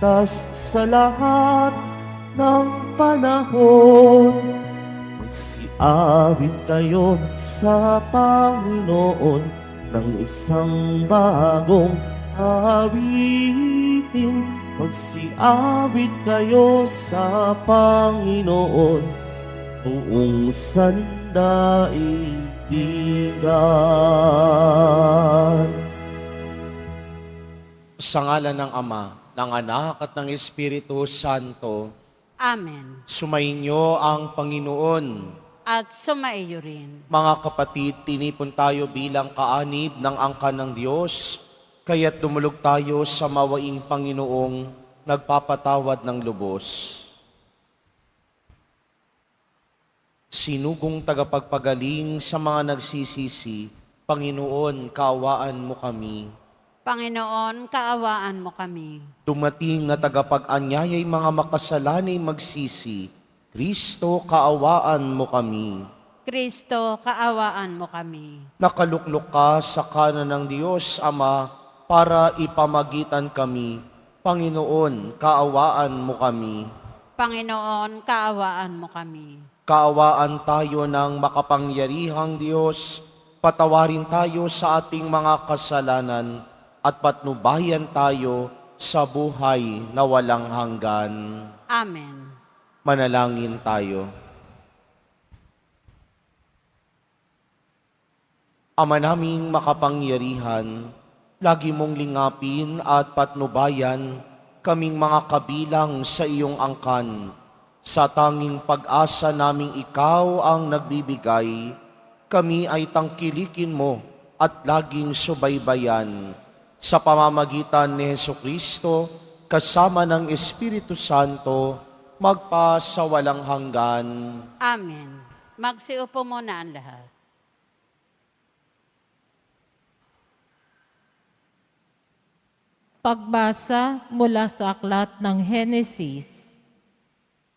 ligtas sa lahat ng panahon. Magsiawit kayo sa Panginoon ng isang bagong awitin. Magsiawit kayo sa Panginoon buong sandaigdigan. Sa ngalan ng Ama, ng Anak at ng Espiritu Santo, Amen. sumainyo ang Panginoon. At sumaiyo rin. Mga kapatid, tinipon tayo bilang kaanib ng angkan ng Diyos, kaya't dumulog tayo sa mawaing Panginoong nagpapatawad ng lubos. Sinugong tagapagpagaling sa mga nagsisisi, Panginoon, kaawaan mo kami. Panginoon, kaawaan mo kami. Dumating na tagapag-anyaya'y mga makasalanay magsisi, Kristo, kaawaan mo kami. Kristo, kaawaan mo kami. Nakaluklok ka sa kanan ng Diyos, Ama, para ipamagitan kami. Panginoon, kaawaan mo kami. Panginoon, kaawaan mo kami. Kaawaan tayo ng makapangyarihang Diyos, patawarin tayo sa ating mga kasalanan at patnubayan tayo sa buhay na walang hanggan. Amen. Manalangin tayo. Ama naming makapangyarihan, lagi mong lingapin at patnubayan kaming mga kabilang sa iyong angkan. Sa tanging pag-asa naming ikaw ang nagbibigay, kami ay tangkilikin mo at laging subaybayan. Sa pamamagitan ni Jesucristo, kasama ng Espiritu Santo, magpa sa walang hanggan. Amen. Magsiupo muna ang lahat. Pagbasa mula sa aklat ng Henesis.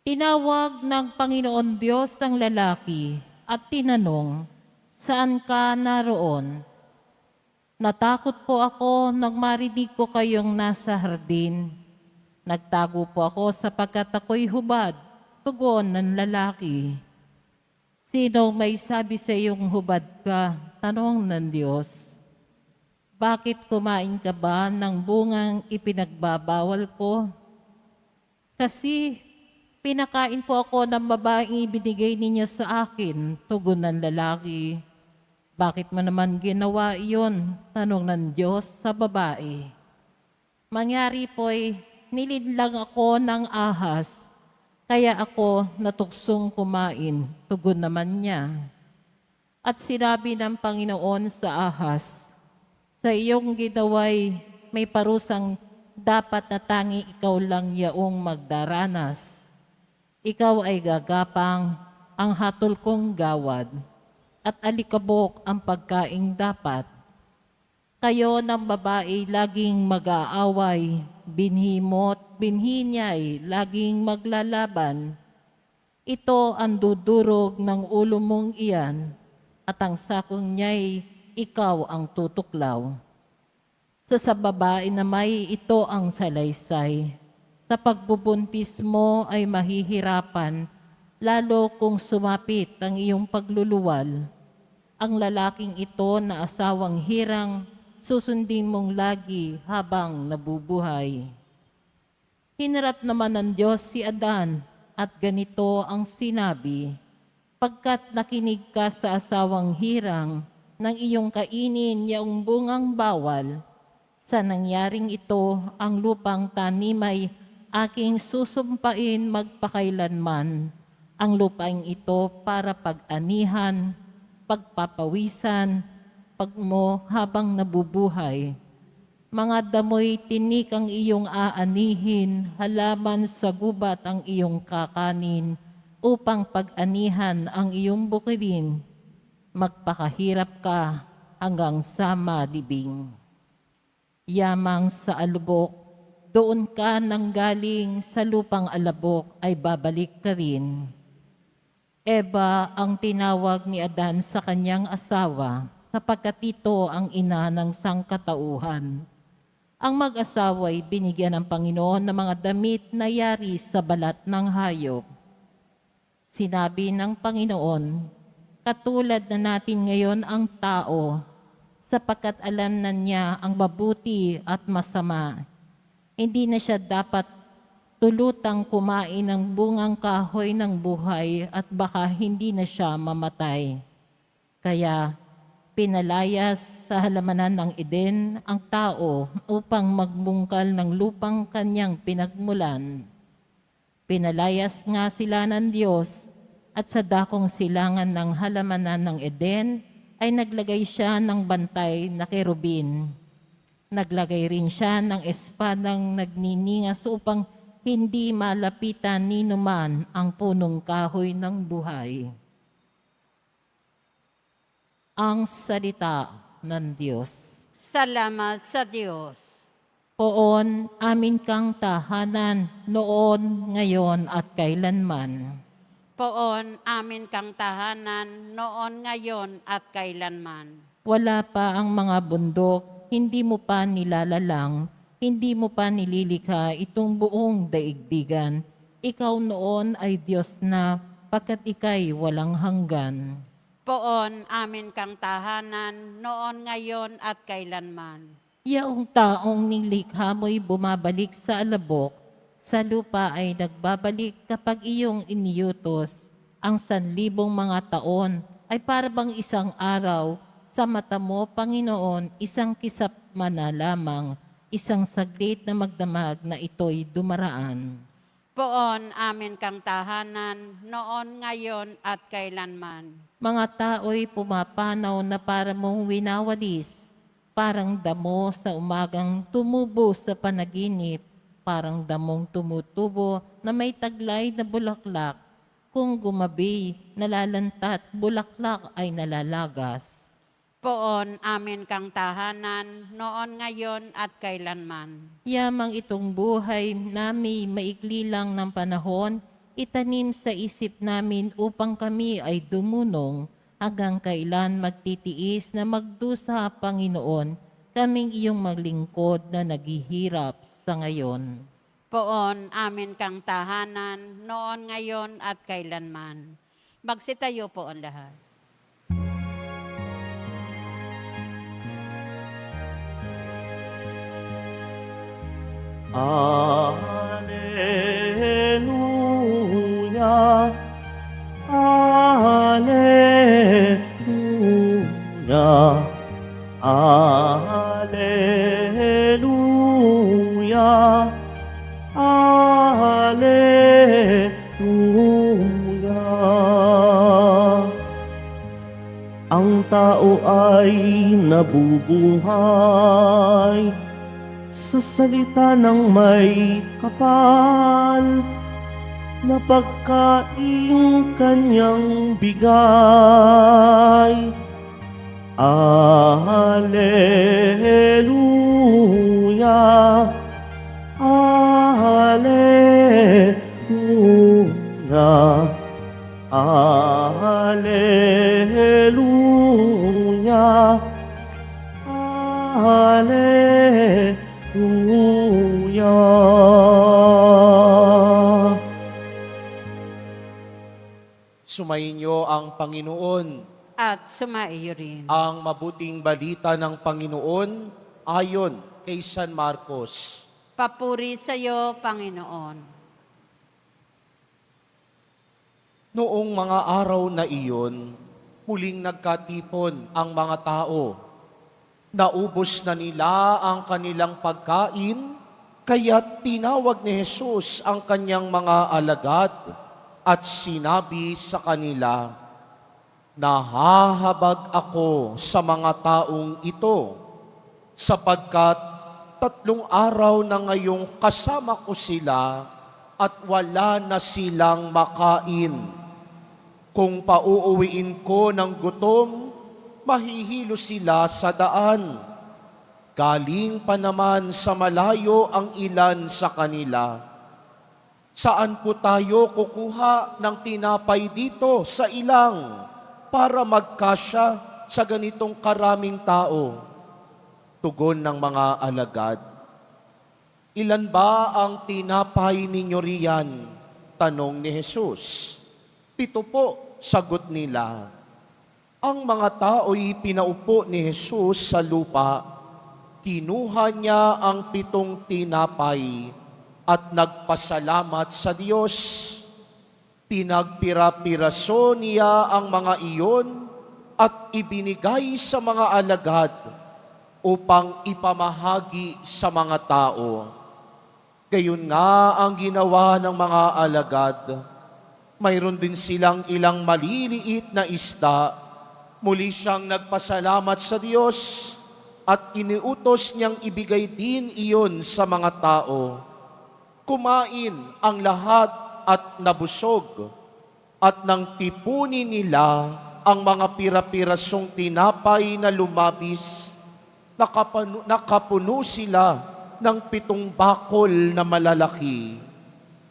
Tinawag ng Panginoon Diyos ang lalaki at tinanong, "Saan ka naroon?" "Natakot po ako nang marinig ko kayong nasa hardin. Nagtago po ako sapagkat ako'y hubad," tugon ng lalaki. "Sino may sabi sa iyong hubad ka?" tanong ng Diyos. "Bakit kumain ka ba ng bungang ipinagbabawal ko?" "Kasi pinakain po ako ng babaeng ibinigay ninyo sa akin," tugon ng lalaki. "Bakit mo naman ginawa iyon?" tanong ng Diyos sa babae. "Mangyari po'y nilidlang ako ng ahas, kaya ako natuksong kumain," tugon naman niya. At sinabi ng Panginoon sa ahas, "Sa iyong ginawa'y may parusang dapat na tanging ikaw lang yaong magdaranas. Ikaw ay gagapang ang hatol kong gawad, at alikabok ang pagkaing dapat. Kayo ng babae laging mag-aaway, binhi mo't binhi niya'y laging maglalaban. Ito ang dudurog ng ulo mong iyan, at ang sakong niya'y ikaw ang tutuklaw. Sa babae na may ito ang salaysay. Sa pagbubuntis mo ay mahihirapan, lalo kung sumapit ang iyong pagluluwal. Ang lalaking ito na asawang hirang, susundin mong lagi habang nabubuhay." Hinarap naman ng Diyos si Adan at ganito ang sinabi, "Pagkat nakinig ka sa asawang hirang, nang iyong kainin yaong bungang bawal, sa nangyaring ito ang lupang tanimay aking susumpain magpakailanman. Ang lupaing ito para pag-anihan, pagpapawisan, pagmo habang nabubuhay. Mga damoy tinik ang iyong aanihin, halaman sa gubat ang iyong kakanin, upang pag-anihan ang iyong bukidin. Magpakahirap ka hanggang sa malibing. Yamang sa alubok, doon ka nanggaling, sa lupang alabok ay babalik ka rin." Eva ang tinawag ni Adan sa kanyang asawa, sapagkat ito ang ina ng sangkatauhan. Ang mag-asawa'y binigyan ng Panginoon ng mga damit na yari sa balat ng hayop. Sinabi ng Panginoon, katulad na natin ngayon ang tao, sapagkat alam na niya ang mabuti at masama. Hindi na siya dapat tulutang kumain ng bungang kahoy ng buhay at baka hindi na siya mamatay. Kaya pinalayas sa halamanan ng Eden ang tao upang magbungkal ng lupang kanyang pinagmulan. Pinalayas nga sila ng Diyos at sa dakong silangan ng halamanan ng Eden ay naglagay siya ng bantay na kerubin. Naglagay rin siya ng espadang nagniningas upang hindi malapitan ni numan ang punong kahoy ng buhay. Ang salita ng Diyos. Salamat sa Diyos. Poon, amin kang tahanan, noon, ngayon at kailanman. Poon amin kang tahanan, noon, ngayon at kailanman. Wala pa ang mga bundok, hindi mo pa nilalalang, hindi mo pa nililikha itong buong daigdigan. Ikaw noon ay Diyos na, pagkat ika'y walang hanggan. Poon amin kang tahanan, noon, ngayon at kailanman. Yaong taong nilikha mo'y bumabalik sa alabok, sa lupa ay nagbabalik kapag iyong iniutos. Ang 1,000 mga taon ay parabang isang araw, sa mata mo, Panginoon, isang kisap mana lamang, isang saglit na magdamag na ito'y dumaraan. Poon amin kang tahanan, noon, ngayon at kailanman. Mga tao'y pumapanaw na para mong winawalis, parang damo sa umagang tumubo sa panaginip, parang damong tumutubo na may taglay na bulaklak. Kung gumabi, nalalantat, bulaklak ay nalalagas. Poon amin kang tahanan, noon, ngayon at kailanman. Yamang itong buhay nami maikli lang ng panahon, itanim sa isip namin upang kami ay dumunong, hanggang kailan magtitiis na magdusa, Panginoon, kaming iyong maglingkod na naghihirap sa ngayon. Poon amin kang tahanan, noon, ngayon at kailanman. Magsitayo po ang lahat. Alleluia, Alleluia, Alleluia, Alleluia. Ang tao ay nabubuhay sa salita ng may kapal na pagkain kanyang bigay. Alleluia, Alleluia, Alleluia, Alleluia. Sumayin niyo ang Panginoon. At sumaiyo rin. Ang mabuting balita ng Panginoon ayon kay San Marcos. Papuri sa iyo, Panginoon. Noong mga araw na iyon, muling nagkatipon ang mga tao. Naubos na nila ang kanilang pagkain, kaya't tinawag ni Jesus ang kanyang mga alagad at sinabi sa kanila, nahahabag ako sa mga taong ito, sapagkat 3 araw na ngayong kasama ko sila at wala na silang makain. Kung pauuwiin ko ng gutom, mahihilo sila sa daan. Galing pa naman sa malayo ang ilan sa kanila. Saan po tayo kukuha ng tinapay dito sa ilang para magkasya sa ganitong karaming tao? Tugon ng mga alagad, Ilan ba ang tinapay ninyo riyan? Tanong ni Jesus. 7 po, sagot nila. Ang mga tao'y pinaupo ni Jesus sa lupa. Kinuha niya ang 7 tinapay at nagpasalamat sa Diyos. Pinagpira-piraso niya ang mga iyon at ibinigay sa mga alagad upang ipamahagi sa mga tao. Gayon nga ang ginawa ng mga alagad. Mayroon din silang ilang maliliit na isda. Muli siyang nagpasalamat sa Diyos at iniutos niyang ibigay din iyon sa mga tao. Kumain ang lahat at nabusog, at nang tipunin nila ang mga pira-pirasong tinapay na lumabis, nakapuno sila ng 7 bakol na malalaki,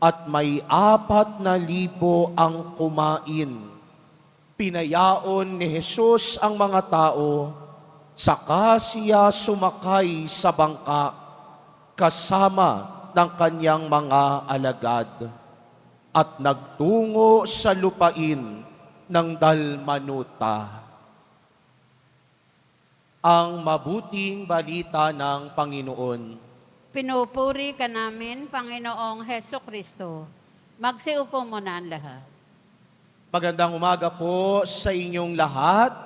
at may 4,000 ang kumain. Pinayaon ni Jesus ang mga tao, saka siya sumakay sa bangka kasama ng kanyang mga alagad at nagtungo sa lupain ng Dalmanuta. Ang mabuting balita ng Panginoon. Pinupuri ka namin, Panginoong Heso Kristo. Magsiupo muna ang lahat. Magandang umaga po sa inyong lahat.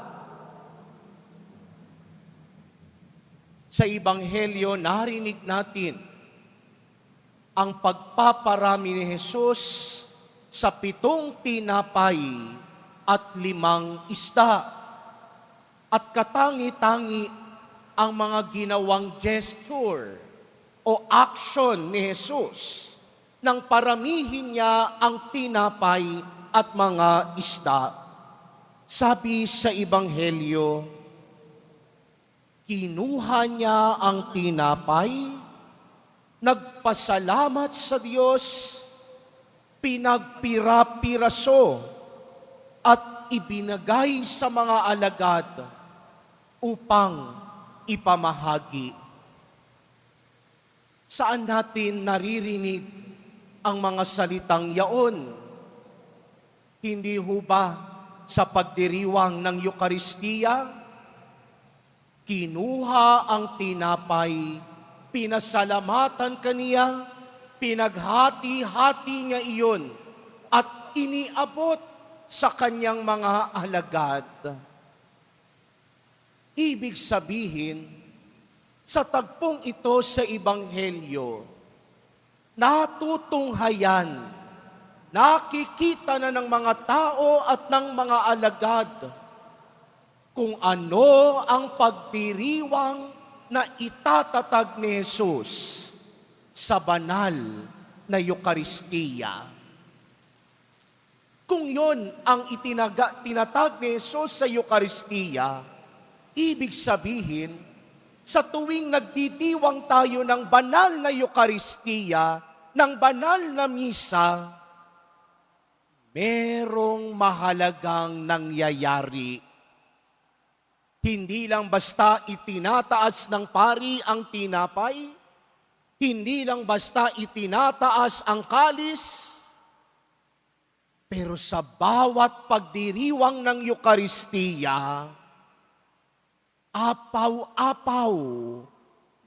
Sa Ebanghelyo, narinig natin ang pagpaparami ni Jesus sa 7 tinapay at 5 isda. At katangi-tangi ang mga ginawang gesture o action ni Jesus nang paramihin niya ang tinapay at mga isda. Sabi sa Ebanghelyo, kinuha niya ang tinapay, nagpasalamat sa Diyos, pinagpira-piraso at ibinagay sa mga alagad upang ipamahagi. Saan natin naririnig ang mga salitang yaon? Hindi ho ba sa pagdiriwang ng Eukaristiya? Kinuha ang tinapay, pinasalamatan kaniya, pinaghati-hati niya iyon, at iniabot sa kanyang mga alagad. Ibig sabihin, sa tagpong ito sa Ebanghelyo, natutunghayan, nakikita na ng mga tao at ng mga alagad kung ano ang pagdiriwang na itatatag ni Jesus sa banal na Eukaristiya. Kung yon ang tinatag ni Jesus sa Eukaristiya, ibig sabihin, sa tuwing nagdidiwang tayo ng banal na Eukaristiya, ng banal na misa, merong mahalagang nangyayari. Hindi lang basta itinataas ng pari ang tinapay, hindi lang basta itinataas ang kalis, pero sa bawat pagdiriwang ng Eukaristiya, apaw-apaw,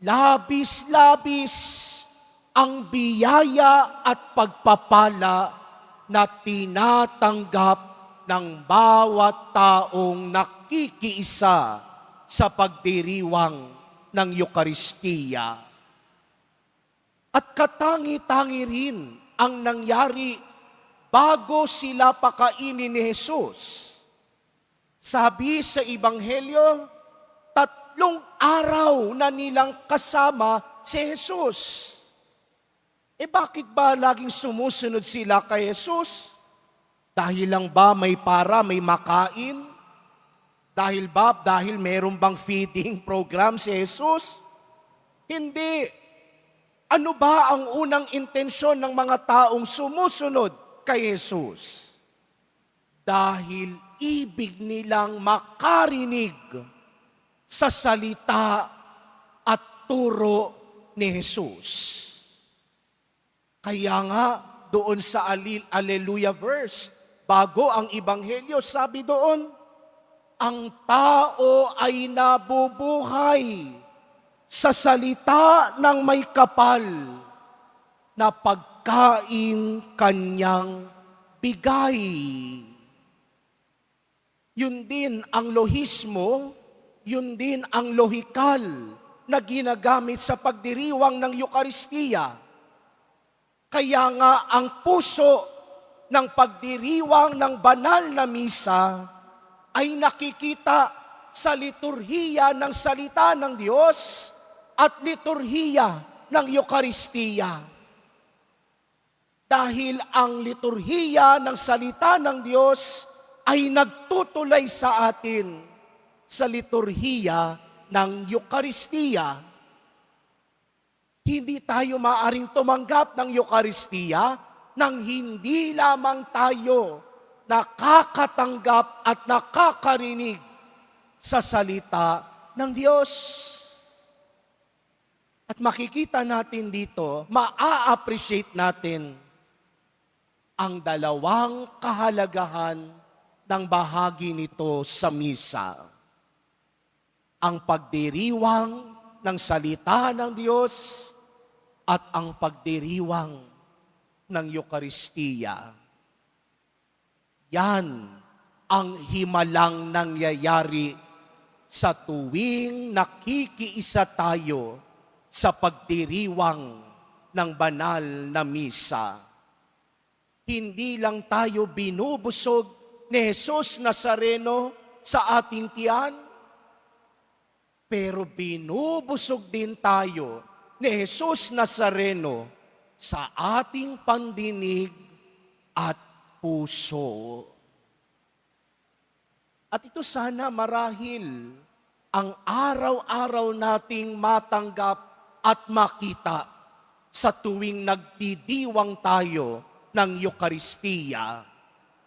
labis-labis ang biyaya at pagpapala na tinatanggap ng bawat taong nakikiisa sa pagdiriwang ng Eukaristiya. At katangi-tangi rin ang nangyari bago sila pakainin ni Jesus. Sabi sa Ebanghelyo, 3 araw na nilang kasama si Jesus. Bakit ba laging sumusunod sila kay Jesus? Dahil lang ba may para, may makain? Dahil meron bang feeding program si Jesus? Hindi. Ano ba ang unang intensyon ng mga taong sumusunod kay Jesus? Dahil ibig nilang makarinig sa salita at turo ni Jesus. Kaya nga, doon sa Alleluia verse, bago ang Ebanghelyo, sabi doon, ang tao ay nabubuhay sa salita ng may kapal na pagkain kanyang bigay. Yun din ang lohismo, yun din ang lohikal na ginagamit sa pagdiriwang ng Eukaristiya. Kaya nga ang puso ng pagdiriwang ng banal na misa ay nakikita sa liturhiya ng salita ng Diyos at liturhiya ng Eukaristiya. Dahil ang liturhiya ng salita ng Diyos ay nagtutulay sa atin sa liturhiya ng Eukaristiya. Hindi tayo maaring tumanggap ng Eukaristiya nang hindi lamang tayo nakakatanggap at nakakarinig sa salita ng Diyos. At makikita natin dito, maa-appreciate natin ang dalawang kahalagahan ng bahagi nito sa misa. Ang pagdiriwang ng salita ng Diyos at ang pagdiriwang ng Eukaristiya. Yan ang himalang nangyayari sa tuwing nakikiisa tayo sa pagdiriwang ng banal na misa. Hindi lang tayo binubusog ni Jesus Nazareno sa ating tiyan, pero binubusog din tayo ni Jesus Nazareno sa ating pandinig at puso. At ito sana marahil ang araw-araw nating matanggap at makita sa tuwing nagdidiwang tayo ng Eukaristiya,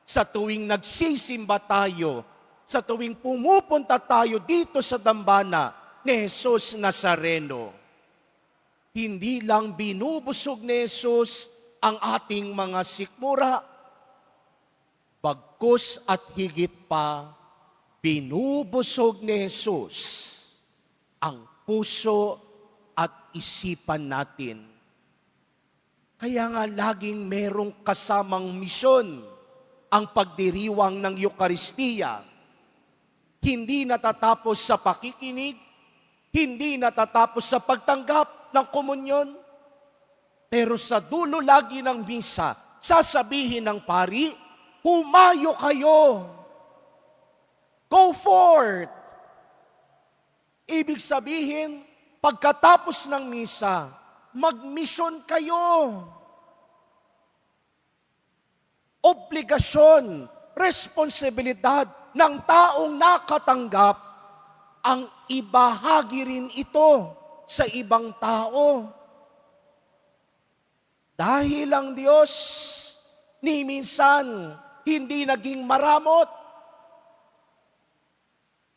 sa tuwing nagsisimba tayo, sa tuwing pumupunta tayo dito sa dambana ni Jesus Nazareno. Hindi lang binubusog ni Jesus ang ating mga sikmura, bagkus at higit pa, binubusog ni Jesus ang puso at isipan natin. Kaya nga laging merong kasamang misyon ang pagdiriwang ng Eukaristiya. Hindi natatapos sa pakikinig, hindi natatapos sa pagtanggap ng komunyon, pero sa dulo lagi ng misa, sasabihin ng pari, humayo kayo. Go forth. Ibig sabihin, pagkatapos ng misa, magmisyon kayo. Obligasyon, responsibilidad ng taong nakatanggap ang ibahagi rin ito sa ibang tao. Dahil ang Diyos ni minsan hindi naging maramot,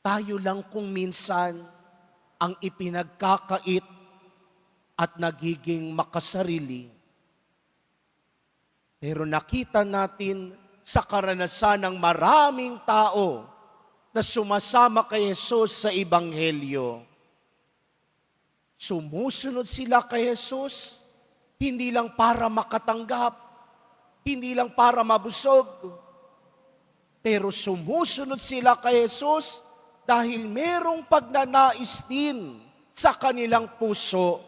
tayo lang kung minsan ang ipinagkakait at nagiging makasarili. Pero nakita natin sa karanasan ng maraming tao na sumasama kay Jesus sa Ebanghelyo. Sumusunod sila kay Jesus, hindi lang para makatanggap, hindi lang para mabusog, pero sumusunod sila kay Jesus dahil merong pagnanais din sa kanilang puso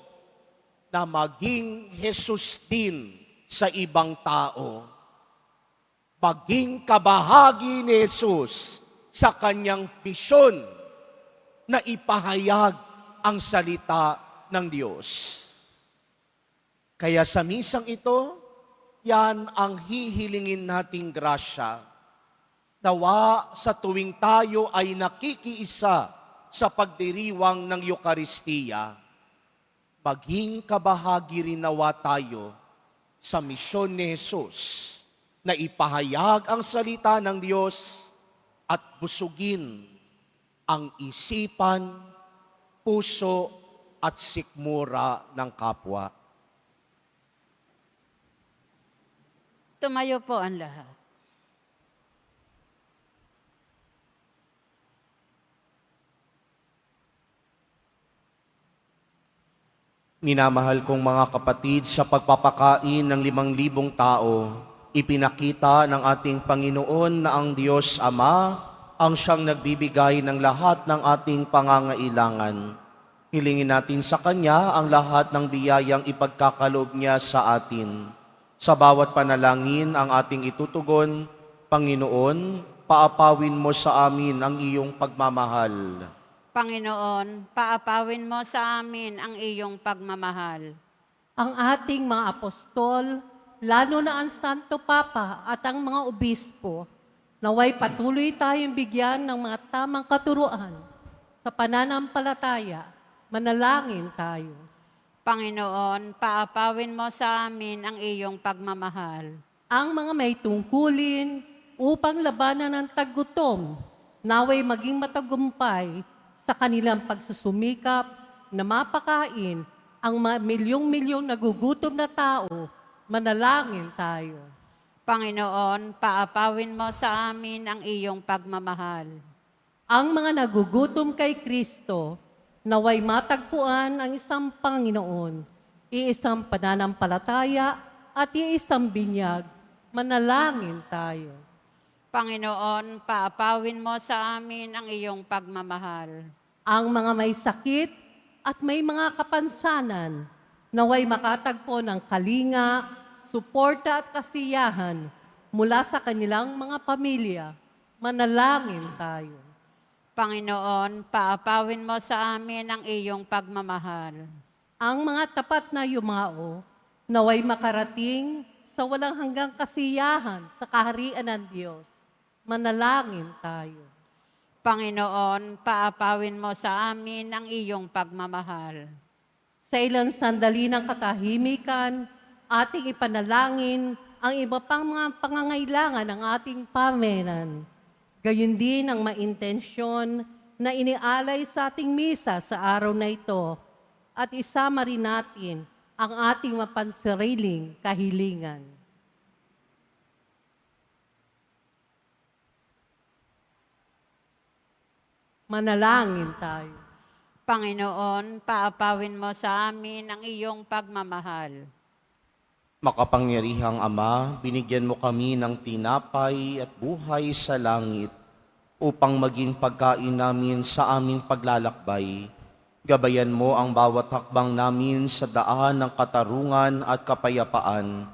na maging Jesus din sa ibang tao. Maging kabahagi ni Jesus sa kanyang misyon na ipahayag ang salita ng Diyos. Kaya sa misang ito, yan ang hihilingin nating grasya. Nawa sa tuwing tayo ay nakikiisa sa pagdiriwang ng Eukaristiya, maging kabahagi rin nawa tayo sa misyon ni Jesus na ipahayag ang salita ng Diyos at busugin ang isipan, puso at sikmura ng kapwa. Tumayo po ang lahat. Minamahal kong mga kapatid, sa pagpapakain ng 5,000 tao, ipinakita ng ating Panginoon na ang Diyos Ama ang siyang nagbibigay ng lahat ng ating pangangailangan. Hilingin natin sa Kanya ang lahat ng biyayang ipagkakaloob niya sa atin. Sa bawat panalangin ang ating itutugon, Panginoon, paapawin mo sa amin ang iyong pagmamahal. Panginoon, paapawin mo sa amin ang iyong pagmamahal. Ang ating mga apostol, lalo na ang Santo Papa at ang mga obispo, naway patuloy tayong bigyan ng mga tamang katuruan sa pananampalataya. Manalangin tayo. Panginoon, paapawin mo sa amin ang iyong pagmamahal. Ang mga may tungkulin upang labanan ng taggutom, naway maging matagumpay sa kanilang pagsusumikap na mapakain ang milyong-milyong nagugutom na tao. Manalangin tayo. Panginoon, paapawin mo sa amin ang iyong pagmamahal. Ang mga nagugutom kay Kristo, naway matagpuan ang isang Panginoon, iisang pananampalataya at iisang binyag. Manalangin tayo. Panginoon, paapawin mo sa amin ang iyong pagmamahal. Ang mga may sakit at may mga kapansanan, naway makatagpo ng kalinga, suporta at kasiyahan mula sa kanilang mga pamilya. Manalangin tayo. Panginoon, paapawin mo sa amin ang iyong pagmamahal. Ang mga tapat na yumao, naway makarating sa walang hanggang kasiyahan sa kaharian ng Diyos. Manalangin tayo. Panginoon, paapawin mo sa amin ang iyong pagmamahal. Sa ilang sandali ng katahimikan, ating ipanalangin ang iba pang mga pangangailangan ng ating pamayanan. Gayun din ang maintensyon na inialay sa ating misa sa araw na ito at isama rin natin ang ating mapansariling kahilingan. Manalangin tayo. Panginoon, paapawin mo sa amin ang iyong pagmamahal. Makapangyarihang Ama, binigyan mo kami ng tinapay at buhay sa langit upang maging pagkain namin sa aming paglalakbay. Gabayan mo ang bawat hakbang namin sa daan ng katarungan at kapayapaan.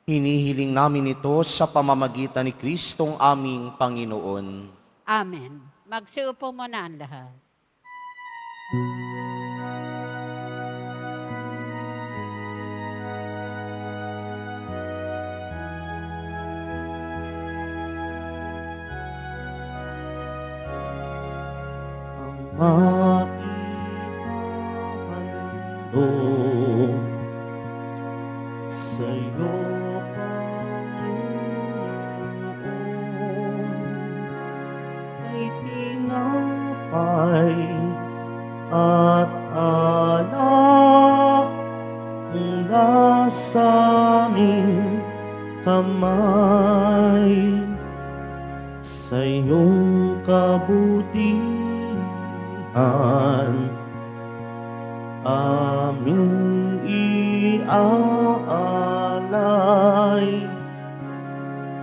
Hinihiling namin ito sa pamamagitan ni Kristong aming Panginoon. Amen. Magsiupo muna ang lahat. Ang maihahandog sa'yo, Panginoon, ay tinapay at alak mula sa aming kamay. Sa iyong kabutihan aming iaalay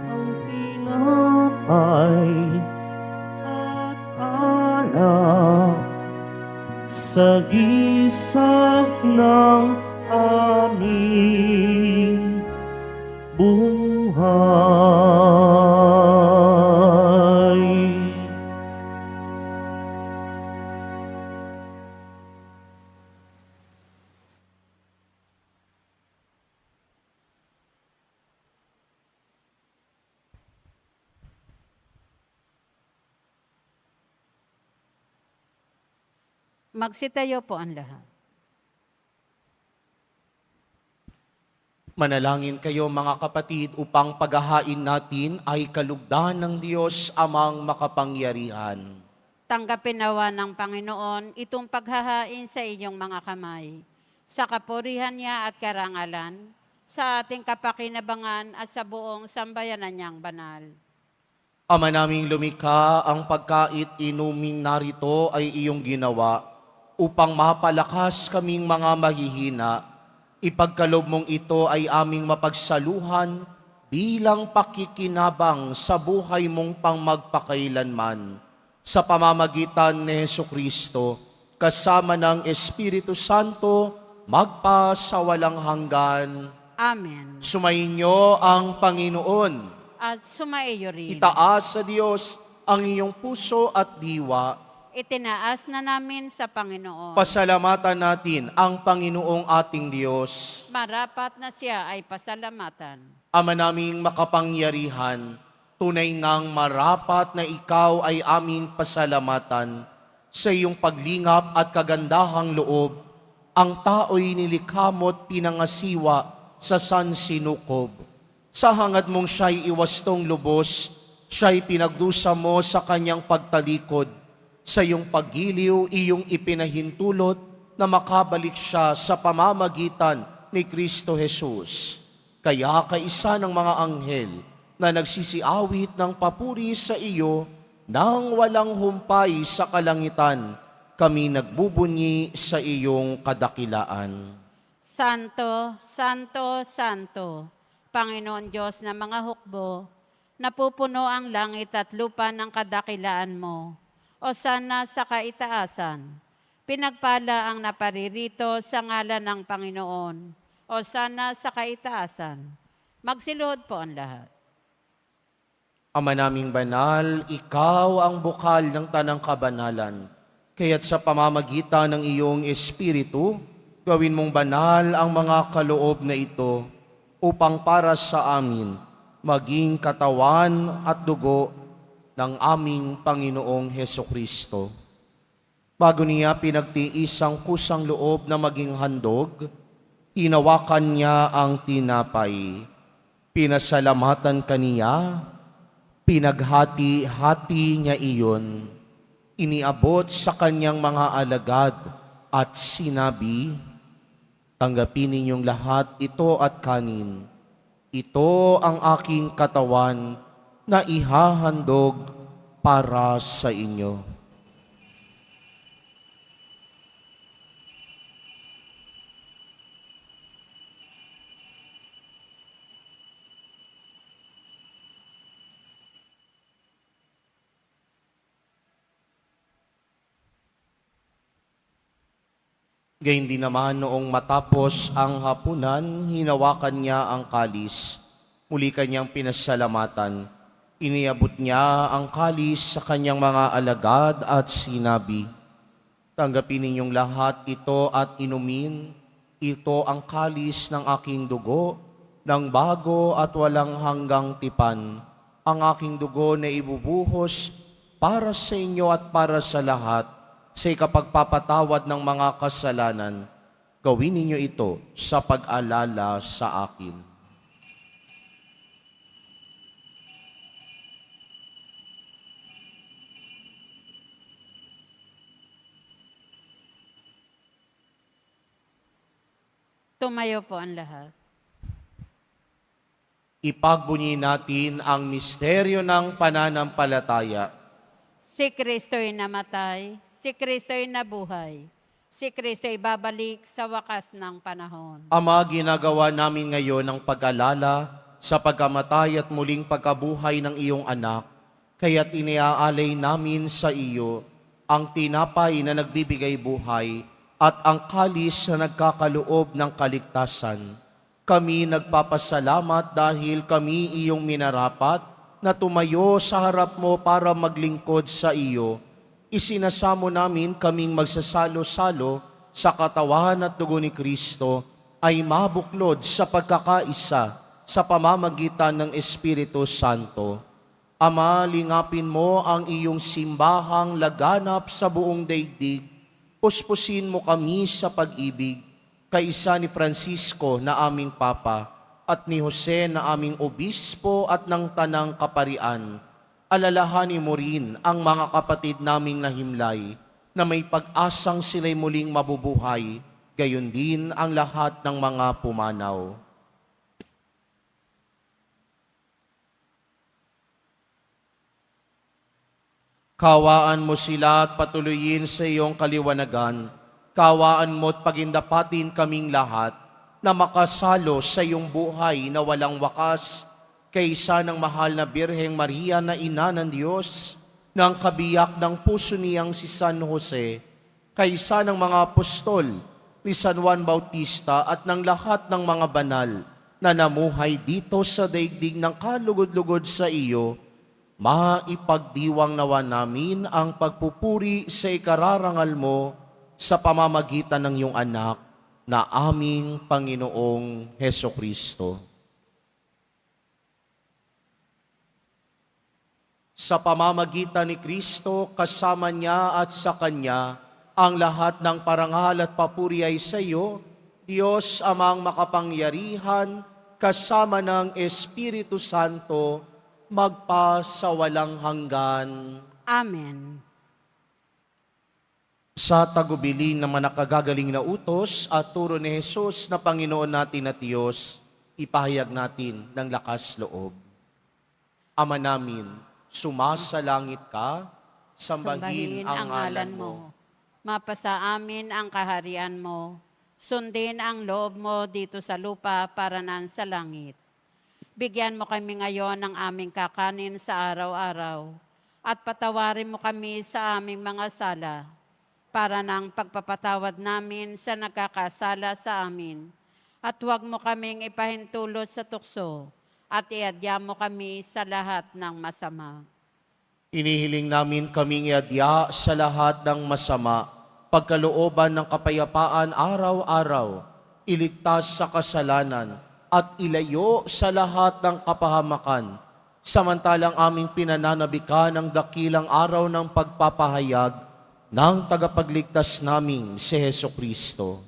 ang tinapay at alak sa gisag ng aming buhay. Magsitayo po ang lahat. Manalangin kayo mga kapatid upang paghahain natin ay kalugdan ng Diyos amang makapangyarihan. Tanggapin nawa ng Panginoon itong paghahain sa inyong mga kamay, sa kapurihan niya at karangalan, sa ating kapakinabangan at sa buong sambayanan niyang banal. Ama naming lumikha, ang pagkait inuming narito ay iyong ginawa upang mapalakas kaming mga mahihina. Ipagkaloob mong ito ay aming mapagsaluhan bilang pakikinabang sa buhay mong pangmagpakailanman. Sa pamamagitan ni Hesukristo, kasama ng Espiritu Santo, magpa sa walang hanggan. Amen. Sumainyo ang Panginoon. At sumaiyo rin. Itaas sa Diyos ang iyong puso at diwa. Itinaas na namin sa Panginoon. Pasalamatan natin ang Panginoong ating Diyos. Marapat na siya ay pasalamatan. Ama naming makapangyarihan, tunay ngang marapat na ikaw ay aming pasalamatan sa iyong paglingap at kagandahang loob. Ang tao'y nilikha mo't pinangasiwa sa sansinukob. Sa hangad mong siya'y iwastong lubos, siya'y pinagdusa mo sa kanyang pagtalikod. Sa iyong paggiliw, iyong ipinahintulot na makabalik siya sa pamamagitan ni Kristo Jesus. Kaya kaisa ng mga anghel na nagsisiawit ng papuri sa iyo nang walang humpay sa kalangitan, kami nagbubunyi sa iyong kadakilaan. Santo, Santo, Santo, Panginoon Diyos na mga hukbo, napupuno ang langit at lupa ng kadakilaan mo. O sana sa kaitaasan, pinagpala ang naparirito sa ngalan ng Panginoon. O sana sa kaitaasan, magsiluhod po ang lahat. Ama naming banal, ikaw ang bukal ng tanang kabanalan. Kaya't sa pamamagitan ng iyong Espiritu, gawin mong banal ang mga kaloob na ito upang para sa amin maging katawan at dugo ng aming Panginoong Hesukristo. Bago niya pinagtiis ang kusang loob na maging handog, hinawakan niya ang tinapay. Pinasalamatan kaniya, pinaghati-hati niya iyon. Iniabot sa kanyang mga alagad at sinabi, tanggapin ninyong lahat ito at kanin. Ito ang aking katawan na ihahandog para sa inyo. Gayun din naman noong matapos ang hapunan, hinawakan niya ang kalis. Muli kanyang pinasalamatan. Iniabot niya ang kalis sa kanyang mga alagad at sinabi, tanggapin ninyong lahat ito at inumin. Ito ang kalis ng aking dugo, ng bago at walang hanggang tipan. Ang aking dugo na ibubuhos para sa inyo at para sa lahat sa ikapagpapatawad ng mga kasalanan. Gawin ninyo ito sa pag-alala sa akin. Tumayo po ang lahat. Ipagbunyi natin ang misteryo ng pananampalataya. Si Kristo'y namatay, si Kristo'y nabuhay, si Kristo'y babalik sa wakas ng panahon. Ama, ginagawa namin ngayon ang pag-alala sa pagkamatay at muling pagkabuhay ng iyong anak, kaya't iniaalay namin sa iyo ang tinapay na nagbibigay buhay at ang kalis na nagkakaloob ng kaligtasan. Kami nagpapasalamat dahil kami iyong minarapat na tumayo sa harap mo para maglingkod sa iyo. Isinasamo namin kaming magsasalo-salo sa katawan at dugo ni Kristo ay mabuklod sa pagkakaisa sa pamamagitan ng Espiritu Santo. Ama, lingapin mo ang iyong simbahang laganap sa buong daigdig. Puspusin mo kami sa pag-ibig, kaisa ni Francisco na aming Papa at ni Jose na aming Obispo at ng Tanang Kaparian. Alalahanin mo rin ang mga kapatid naming nahimlay na may pag-asang sila'y muling mabubuhay, gayon din ang lahat ng mga pumanaw. Kawaan mo sila at patuloyin sa iyong kaliwanagan. Kawaan mo at pagindapatin kaming lahat na makasalo sa iyong buhay na walang wakas, kaysa ng mahal na Birheng Maria na ina ng Diyos, ng kabiyak ng puso niyang si San Jose, kaysa ng mga apostol ni San Juan Bautista at ng lahat ng mga banal na namuhay dito sa daigdig ng kalugod-lugod sa iyo, maipagdiwang nawa namin ang pagpupuri sa ikararangal mo sa pamamagitan ng iyong anak na aming Panginoong Hesukristo. Sa pamamagitan ni Kristo, kasama niya at sa Kanya, ang lahat ng parangal at papuri ay sa iyo, Diyos amang makapangyarihan, kasama ng Espiritu Santo, magpa sa walang hanggan. Amen. Sa tagubilin ng manakagagaling na utos at turo ni Jesus na Panginoon natin at Diyos, ipahayag natin ng lakas loob. Ama namin, sumasalangit ka, sambahin ang ngalan mo. Mapasa amin ang kaharian mo. Sundin ang loob mo dito sa lupa para nan sa langit. Bigyan mo kami ngayon ng aming kakanin sa araw-araw at patawarin mo kami sa aming mga sala para ng pagpapatawad namin sa nagkakasala sa amin. At huwag mo kaming ipahintulot sa tukso at iadya mo kami sa lahat ng masama. Inihiling namin kaming iadya sa lahat ng masama, pagkalooban ng kapayapaan araw-araw, iligtas sa kasalanan, at ilayo sa lahat ng kapahamakan, samantalang aming pinananabikan ang dakilang araw ng pagpapahayag ng tagapagligtas naming si Hesukristo.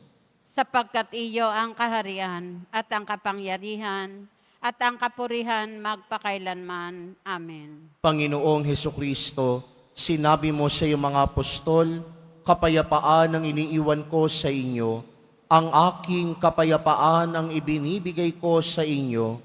Sapagkat iyo ang kaharian at ang kapangyarihan at ang kapurihan magpakailanman. Amen. Panginoong Hesukristo, sinabi mo sa iyong mga apostol, kapayapaan ang iniiwan ko sa inyo, ang aking kapayapaan ang ibinibigay ko sa inyo.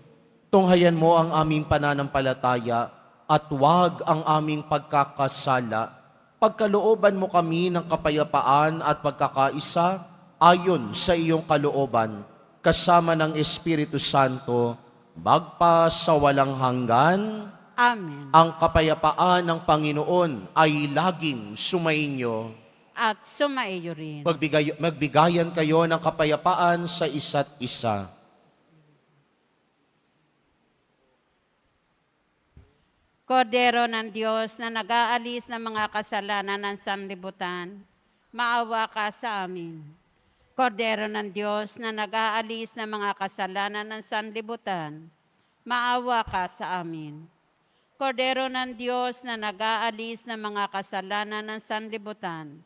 Tunghayan mo ang aming pananampalataya at huwag ang aming pagkakasala. Pagkalooban mo kami ng kapayapaan at pagkakaisa ayon sa iyong kalooban, kasama ng Espiritu Santo, magpa sa walang hanggan. Amen. Ang kapayapaan ng Panginoon ay laging sumainyo. At sumaiyo rin. Magbigayan kayo ng kapayapaan sa isa't isa. Kordero ng Diyos na nag-aalis ng mga kasalanan ng sanlibutan, maawa ka sa amin. Kordero ng Diyos na nag-aalis ng mga kasalanan ng sanlibutan, maawa ka sa amin. Kordero ng Diyos na nag-aalis ng mga kasalanan ng sanlibutan,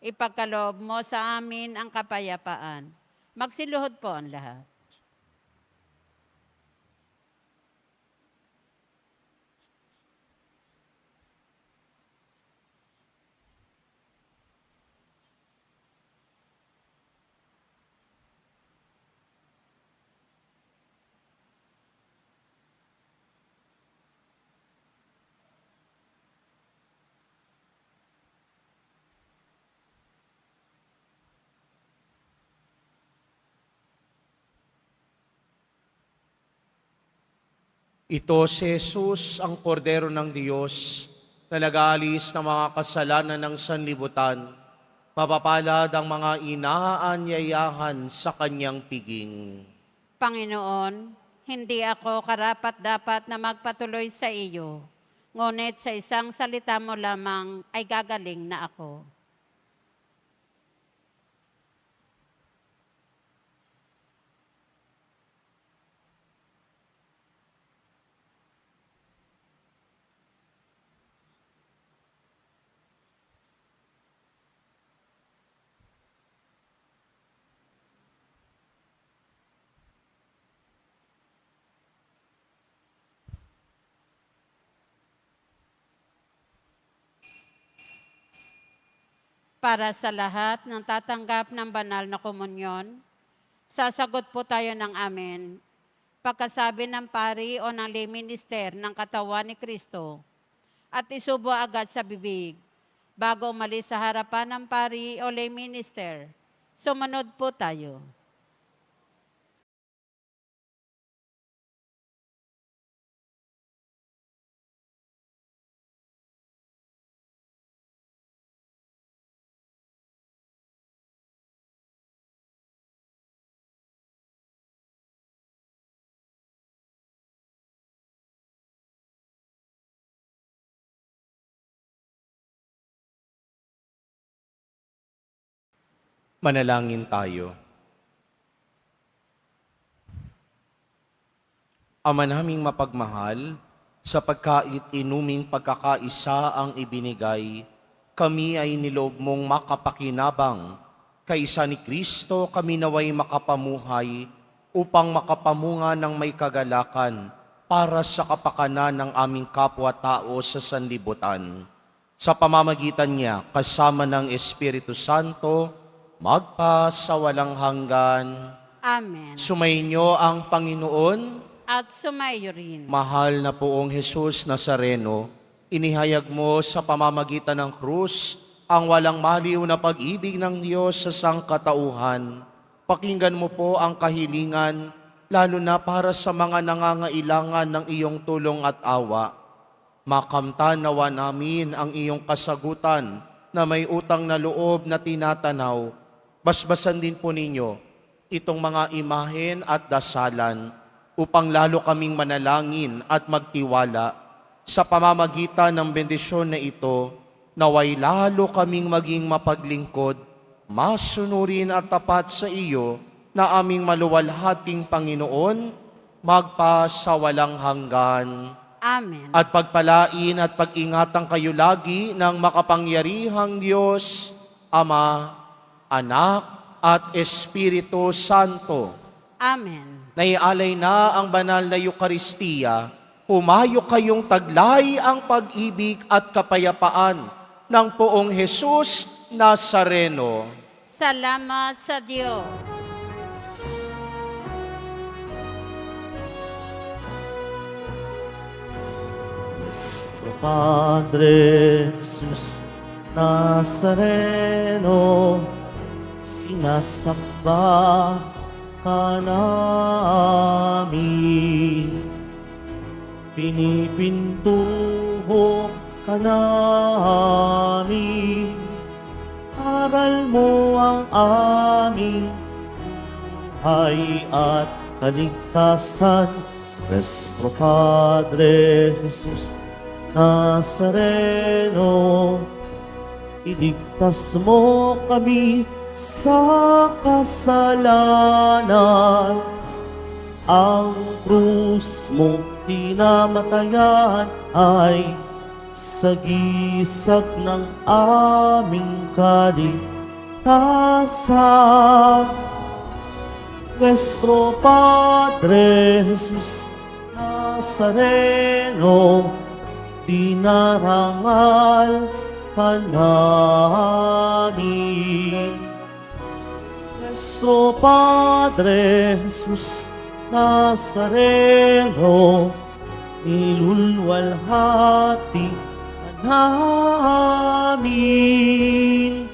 ipagkaloob mo sa amin ang kapayapaan. Magsiluhod po ang lahat. Ito si Jesus, ang Kordero ng Diyos, na nag-aalis ng mga kasalanan ng sanlibutan. Mapapalad ang mga inaanyayahan sa kanyang piging. Panginoon, hindi ako karapat-dapat na magpatuloy sa iyo, ngunit sa isang salita mo lamang ay gagaling na ako. Para sa lahat ng tatanggap ng banal na komunyon, sasagot po tayo ng amen. Pagkasabi ng pari o ng lay minister ng katawan ni Kristo, at isubo agad sa bibig. Bago umalis sa harapan ng pari o lay minister, sumunod po tayo. Manalangin tayo. Ama naming mapagmahal, sa pagkait inuming pagkakaisa ang ibinigay, kami ay niloob mong makapakinabang. Kaisa ni Kristo kami naway makapamuhay upang makapamunga ng may kagalakan para sa kapakanan ng aming kapwa-tao sa sanlibutan. Sa pamamagitan niya, kasama ng Espiritu Santo, magpa sa walang hanggan. Amen. Sumainyo ang Panginoon. At sumayo rin. Mahal na poong Jesus Nazareno, inihayag mo sa pamamagitan ng krus ang walang maliw na pag-ibig ng Diyos sa sangkatauhan. Pakinggan mo po ang kahilingan, lalo na para sa mga nangangailangan ng iyong tulong at awa. Makamtan nawa namin ang iyong kasagutan na may utang na loob na tinatanaw. Basbasan din po ninyo itong mga imahen at dasalan upang lalo kaming manalangin at magtiwala sa pamamagitan ng bendisyon na ito, naway lalo kaming maging mapaglingkod, masunurin at tapat sa iyo na aming maluwalhating Panginoon, magpa sa walang hanggan. Amen. At pagpalain at pag-ingatan kayo lagi ng makapangyarihang Diyos, Ama, Anak, at Espiritu Santo. Amen. Naialay na ang banal na Eukaristiya, humayo kayong taglay ang pag-ibig at kapayapaan ng poong Jesus Nazareno. Salamat sa Diyos. Nuestro Padre Jesus Nazareno, sinasamba ka namin, pinipintuho ka namin, aral mo ang aming buhay at kaligtasan. Nuestro Padre Jesus Nazareno, iligtas mo kami sa kasalanan. Ang krus mong pinamatayan ay sagisag ng aming kaligtasan. Nuestro Padre Jesus Nazareno, dinarangal ka namin. Nuestro Padre Jesus Nazareno, nilulwalhati ka namin.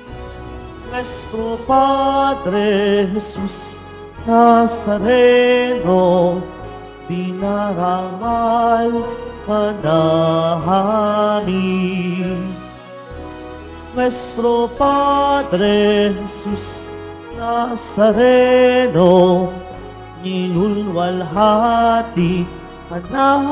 Nuestro Padre Jesus Nazareno, dinarangal ka namin. Nuestro Padre Jesus Nazareno, nilulwalhati ka namin.